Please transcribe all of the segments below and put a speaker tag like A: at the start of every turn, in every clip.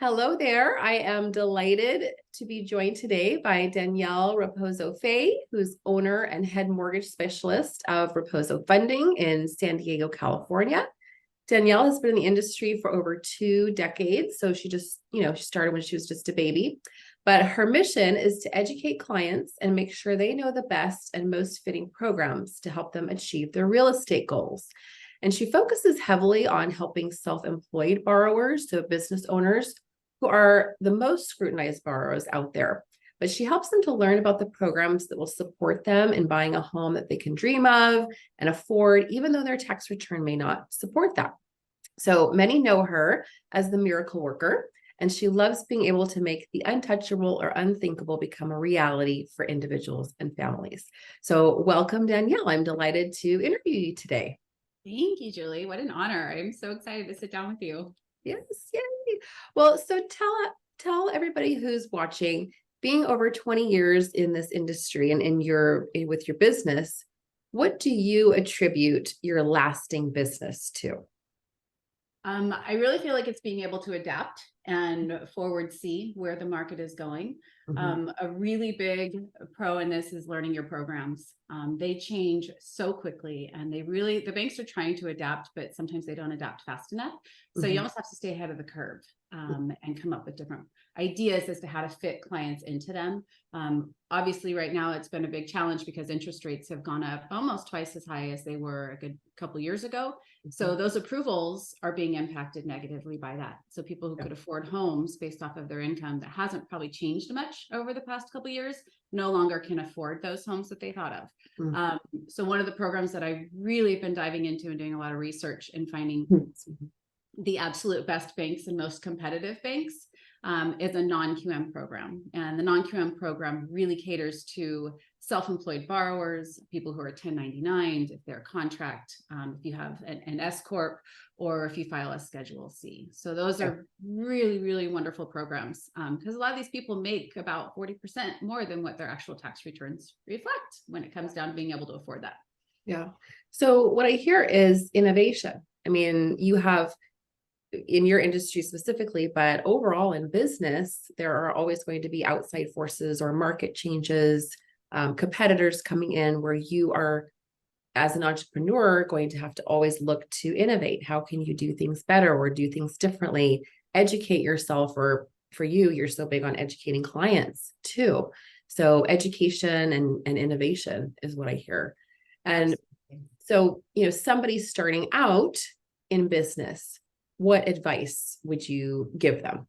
A: Hello there. I am delighted to be joined today by Danielle Rapozo, who's owner and head mortgage specialist of Rapozo Funding in San Diego, California. Danielle has been in the industry for over 2 decades. So she started when she was just a baby. But her mission is to educate clients and make sure they know the best and most fitting programs to help them achieve their real estate goals. And she focuses heavily on helping self-employed borrowers, so business owners, who are the most scrutinized borrowers out there. But she helps them to learn about the programs that will support them in buying a home that they can dream of and afford, even though their tax return may not support that. So many know her as the miracle worker, and she loves being able to make the untouchable or unthinkable become a reality for individuals and families. So welcome, Danielle. I'm delighted to interview you today.
B: Thank you, Julie. What an honor. I'm so excited to sit down with you.
A: Yes, yay. Well, so tell everybody who's watching, being over 20 years in this industry and with your business, what do you attribute your lasting business to?
B: I really feel like it's being able to adapt and forward see where the market is going.
A: Mhm.
B: A really big pro in this is learning your programs. They change so quickly, and the banks are trying to adapt, but sometimes they don't adapt fast enough. So you
A: Mhm.
B: almost have to stay ahead of the curve, and come up with different ideas as to how to fit clients into them. Obviously, right now it's been a big challenge because interest rates have gone up almost twice as high as they were a good couple years ago. So
A: Mhm.
B: those approvals are being impacted negatively by that. So people who
A: Yeah.
B: could afford homes based off of their income that hasn't probably changed much over the past couple of years no longer can afford those homes that they thought of.
A: Mhm.
B: So one of the programs that I've really been diving into and doing a lot of research and finding the absolute best banks and most competitive banks is a non-QM program. And the non-QM program really caters to self-employed borrowers, people who are 1099, if they're a contract, if you have an S Corp, or if you file a Schedule C. So those
A: Yeah.
B: are really, really wonderful programs because a lot of these people make about 40% more than what their actual tax returns reflect when it comes down to being able to afford that.
A: Yeah. So what I hear is innovation. I mean, you have in your industry specifically, but overall in business, there are always going to be outside forces or market changes, competitors coming in where you are, as an entrepreneur, going to have to always look to innovate. How can you do things better or do things differently? Educate yourself, or for you, you're so big on educating clients too. So education and innovation is what I hear. And
B: Absolutely.
A: so, somebody starting out in business, what advice would you give them?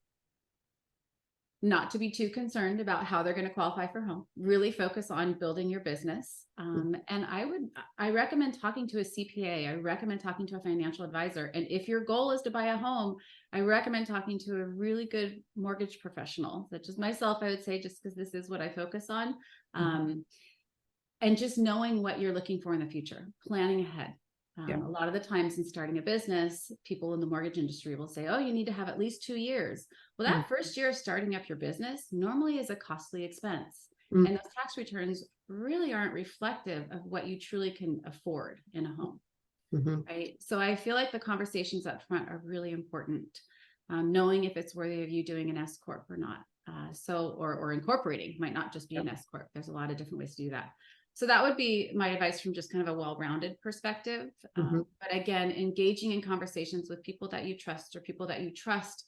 B: Not to be too concerned about how they're going to qualify for home. Really focus on building your business. And I recommend talking to a CPA. I recommend talking to a financial advisor. And if your goal is to buy a home, I recommend talking to a really good mortgage professional, such as myself, I would say, just because this is what I focus on. And just knowing what you're looking for in the future, planning ahead.
A: Yeah.
B: A lot of the times in starting a business, people in the mortgage industry will say, oh, you need to have at least 2 years. Well,
A: Mm,
B: that first year of starting up your business normally is a costly expense.
A: mm,
B: And those tax returns really aren't reflective of what you truly can afford in a home,
A: mhm.
B: right? So I feel like the conversations up front are really important. Knowing if it's worthy of you doing an S Corp or not. Or incorporating, might not just be
A: Yeah.
B: an S Corp. There's a lot of different ways to do that. So that would be my advice from just kind of a well-rounded perspective.
A: Mhm.
B: But again, engaging in conversations with people that you trust or people that you trust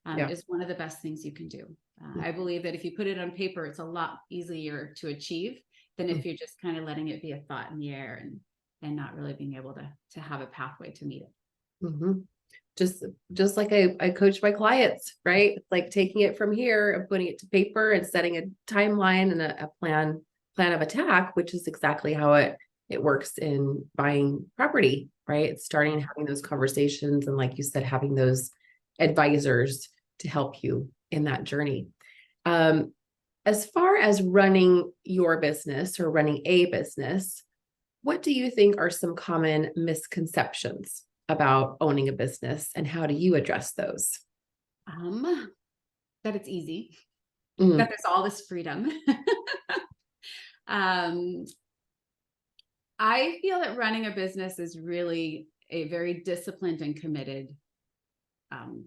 A: Yeah.
B: is one of the best things you can do.
A: Mm,
B: I believe that if you put it on paper, it's a lot easier to achieve than
A: mm,
B: if you're just kind of letting it be a thought in the air and not really being able to have a pathway to meet it.
A: mhm. Just like I coach my clients, right? It's like taking it from here and putting it to paper and setting a timeline and a plan of attack, which is exactly how it works in buying property, right? It's starting and having those conversations and, like you said, having those advisors to help you in that journey. Um, as far as running your business or running a business, what do you think are some common misconceptions about owning a business, and how do you address those?
B: Um, that it's easy, that
A: Mm,
B: there's all this freedom. um, I feel that running a business is really a very disciplined and committed, um,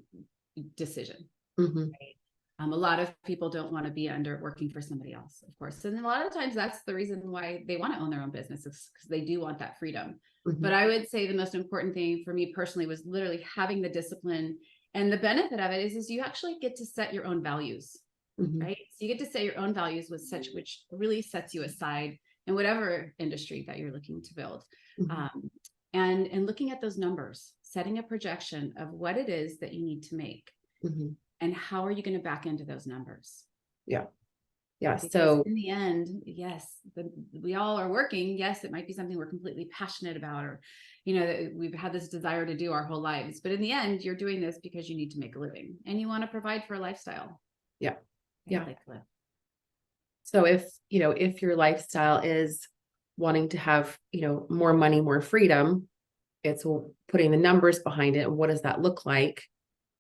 B: decision.
A: Mhm.
B: Right? A lot of people don't want to be working for somebody else, of course. And a lot of times that's the reason why they want to own their own business, because they do want that freedom.
A: Mhm.
B: But I would say the most important thing for me personally was literally having the discipline. And the benefit of it is you actually get to set your own values,
A: Mhm.
B: right? So you get to set your own values which really sets you aside in whatever industry that you're looking to build.
A: Mhm.
B: And looking at those numbers, setting a projection of what it is that you need to make.
A: Mhm.
B: And how are you going to back into those numbers?
A: Yeah. Yeah.
B: Because
A: So,
B: in the end, yes, we all are working. Yes, it might be something we're completely passionate about, or, we've had this desire to do our whole lives. But in the end, you're doing this because you need to make a living and you want to provide for a lifestyle.
A: yeah. Yeah.
B: Like to live.
A: So if your lifestyle is wanting to have, more money, more freedom, it's putting the numbers behind it. What does that look like?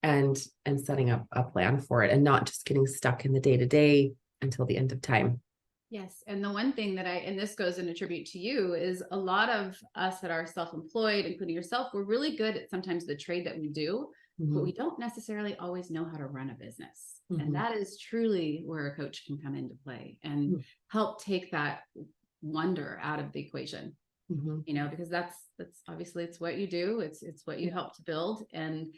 A: And setting up a plan for it, and not just getting stuck in the day to day until the end of time.
B: Yes. And the one thing that and this goes in a tribute to you, is a lot of us that are self-employed, including yourself, we're really good at sometimes the trade that we do, but we don't necessarily always know how to run a business. And that is truly where a coach can come into play and help take that wonder out of the equation. Because that's obviously it's what you do. It's what you help to build. And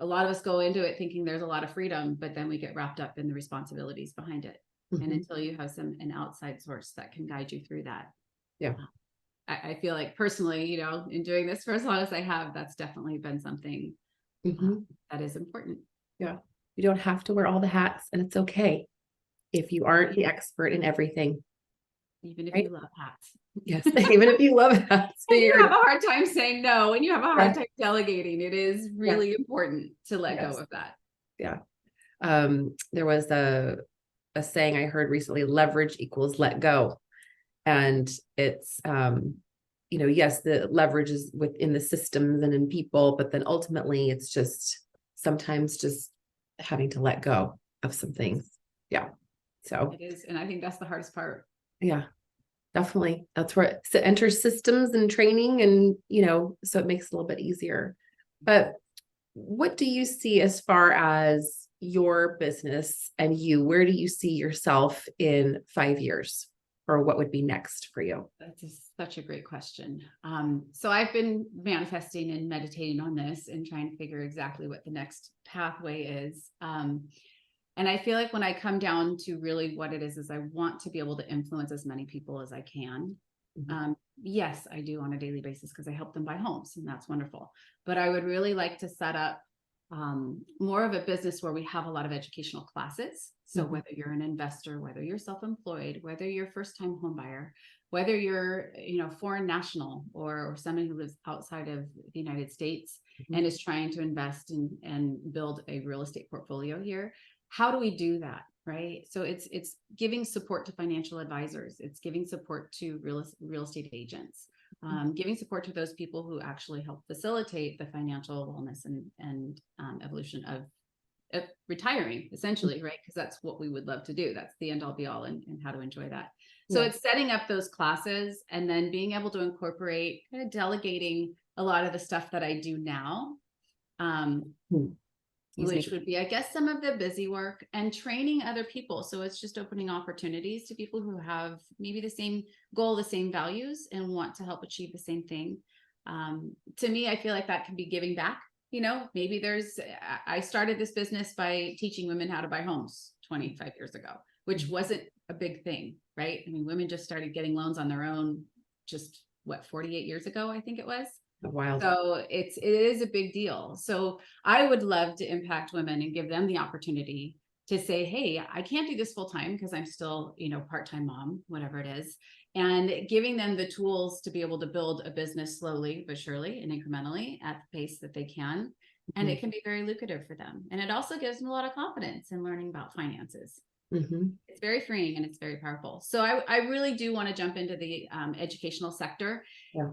B: a lot of us go into it thinking there's a lot of freedom, but then we get wrapped up in the responsibilities behind it. And until you have an outside source that can guide you through that.
A: Yeah.
B: I feel like personally, in doing this for as long as I have, that's definitely been something that is important.
A: Yeah. You don't have to wear all the hats, and it's okay if you aren't the expert in everything.
B: Even if
A: Right?
B: you love hats.
A: Yes. Even if you love hats.
B: And you have a hard time saying no, and you have a hard
A: Yeah.
B: time delegating. It is really important to let go of that.
A: Yeah. There was a saying I heard recently: leverage equals let go. And it's, yes, the leverage is within the systems and in people, but then ultimately it's just sometimes just having to let go of some things. Yeah. So
B: it is. And I think that's the hardest part.
A: Yeah, definitely. That's where it enters systems and training, and, so it makes it a little bit easier. But what do you see as far as your business and where do you see yourself in 5 years? Or what would be next for you?
B: That's such a great question. So I've been manifesting and meditating on this and trying to figure exactly what the next pathway is. And I feel like when I come down to really what it is I want to be able to influence as many people as I can. Yes, I do on a daily basis because I help them buy homes, and that's wonderful. But I would really like to set up more of a business where we have a lot of educational classes. So whether you're an investor, whether you're self-employed, whether you're a first-time home buyer, whether you're, foreign national or somebody who lives outside of the United States and is trying to invest and build a real estate portfolio here, how do we do that? Right. So it's giving support to financial advisors. It's giving support to real estate agents. Giving support to those people who actually help facilitate the financial wellness and evolution of retiring, essentially, right? Because that's what we would love to do. That's the end all be all, and how to enjoy that. So it's setting up those classes and then being able to incorporate, kind of delegating a lot of the stuff that I do now. Which would be, I guess, some of the busy work and training other people. So it's just opening opportunities to people who have maybe the same goal, the same values, and want to help achieve the same thing. To me, I feel like that can be giving back. Maybe I started this business by teaching women how to buy homes 25 years ago, which wasn't a big thing, right? I mean, women just started getting loans on their own just 48 years ago, I think it was.
A: Wild.
B: So it is a big deal. So I would love to impact women and give them the opportunity to say, hey, I can't do this full time because I'm still, part-time mom, whatever it is, and giving them the tools to be able to build a business slowly but surely and incrementally at the pace that they can. And it can be very lucrative for them. And it also gives them a lot of confidence in learning about finances. It's very freeing and it's very powerful. So I really do want to jump into the educational sector,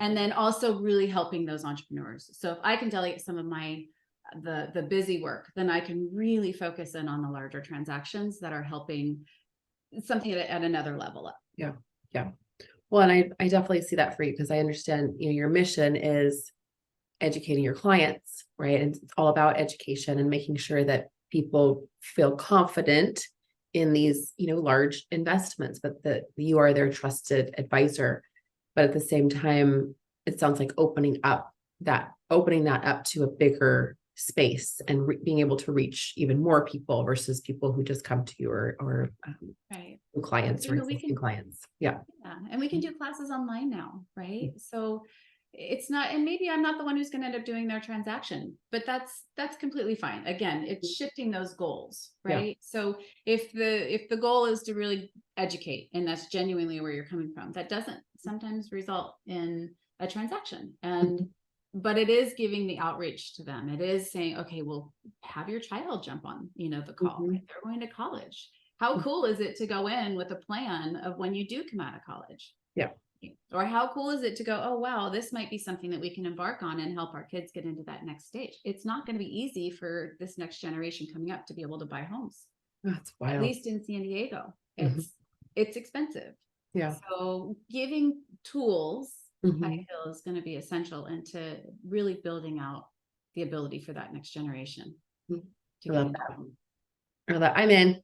B: and then also really helping those entrepreneurs. So if I can delegate some of the busy work, then I can really focus in on the larger transactions that are helping something at another level up.
A: Yeah. Well, and I definitely see that for you, because I understand, your mission is, educating your clients, right? And it's all about education and making sure that people feel confident in these, large investments, but that you are their trusted advisor. But at the same time, it sounds like opening that up to a bigger space and being able to reach even more people versus people who just come to you or
B: Right.
A: clients or
B: We
A: existing
B: can,
A: clients. Yeah.
B: and we can do classes online now, right? So it's not, and maybe I'm not the one who's going to end up doing their transaction, but that's completely fine. Again, it's shifting those goals, right? Yeah. So if the goal is to really educate, and that's genuinely where you're coming from, that doesn't sometimes result in a transaction. And but it is giving the outreach to them. It is saying, okay, well, have your child jump on, the call. If they're going to college. How cool is it to go in with a plan of when you do come out of college?
A: Yeah.
B: Or how cool is it to go, oh, wow, this might be something that we can embark on and help our kids get into that next stage. It's not going to be easy for this next generation coming up to be able to buy homes.
A: That's wild.
B: At least in San Diego, it's expensive.
A: Yeah.
B: So giving tools, I feel, is going to be essential into really building out the ability for that next generation. To
A: I love that. I love that. I'm in.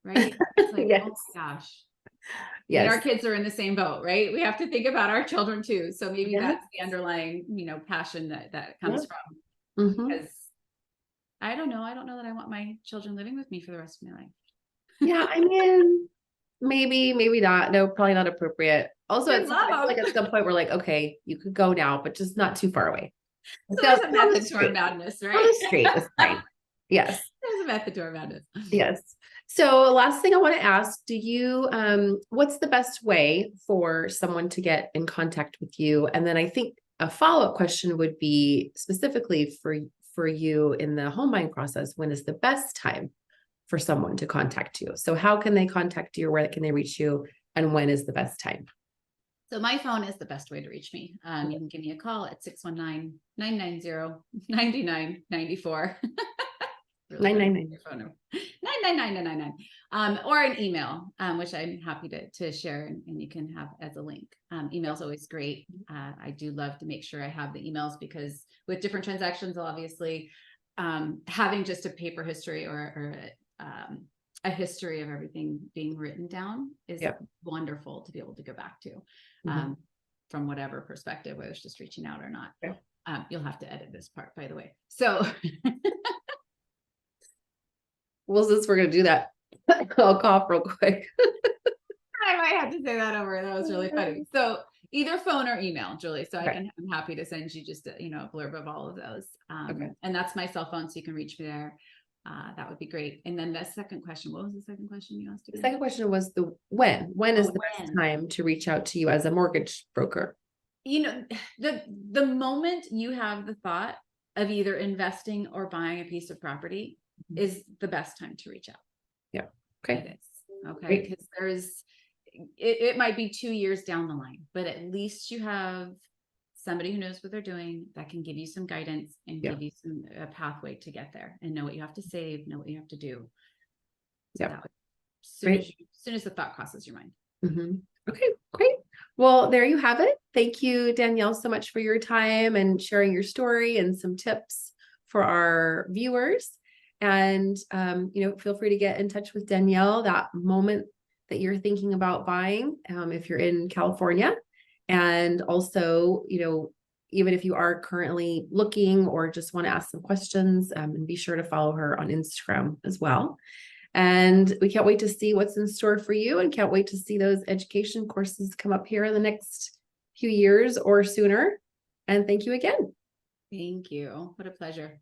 B: Right? It's like,
A: yes.
B: oh my gosh.
A: Yes.
B: And our kids are in the same boat, right? We have to think about our children too. So maybe that's the underlying, passion that comes from. Because I don't know that I want my children living with me for the rest of my life.
A: Yeah, I mean, maybe not. No, probably not appropriate. Also, I feel like at some point we're like, okay, you could go now, but just not too far away.
B: So there's a method to our madness, right?
A: On the street is fine. Yes.
B: There's a method to our madness.
A: Yes. So last thing I want to ask, what's the best way for someone to get in contact with you? And then I think a follow-up question would be specifically for you in the home buying process, when is the best time for someone to contact you? So how can they contact you? Where can they reach you? And when is the best time?
B: So my phone is the best way to reach me. You can give me a call at 619-990-9994. 999 or an email, which I'm happy to share and you can have as a link. Email is always great. I do love to make sure I have the emails, because with different transactions, obviously, having just a paper history or a history of everything being written down is wonderful to be able to go back to, from whatever perspective, whether it's just reaching out or not. You'll have to edit this part, by the way. So
A: well, since we're going to do that, I'll cough real quick.
B: I might have to say that over. That was really funny. So either phone or email, Julie. So I'm happy to send you just a blurb of all of those. And that's my cell phone, so you can reach me there. That would be great. And then the second question, what was the second question you asked again?
A: The second question was when is the best time to reach out to you as a mortgage broker?
B: The moment you have the thought of either investing or buying a piece of property is the best time to reach out.
A: Yeah. Okay.
B: Okay. Because it might be 2 years down the line, but at least you have somebody who knows what they're doing that can give you some guidance and give you a pathway to get there, and know what you have to save, know what you have to do. So as soon as the thought crosses your mind.
A: Okay, great. Well, there you have it. Thank you, Danielle, so much for your time and sharing your story and some tips for our viewers. And, feel free to get in touch with Danielle that moment that you're thinking about buying, if you're in California. And also, even if you are currently looking or just want to ask some questions, and be sure to follow her on Instagram as well. And we can't wait to see what's in store for you, and can't wait to see those education courses come up here in the next few years or sooner. And thank you again.
B: Thank you. What a pleasure.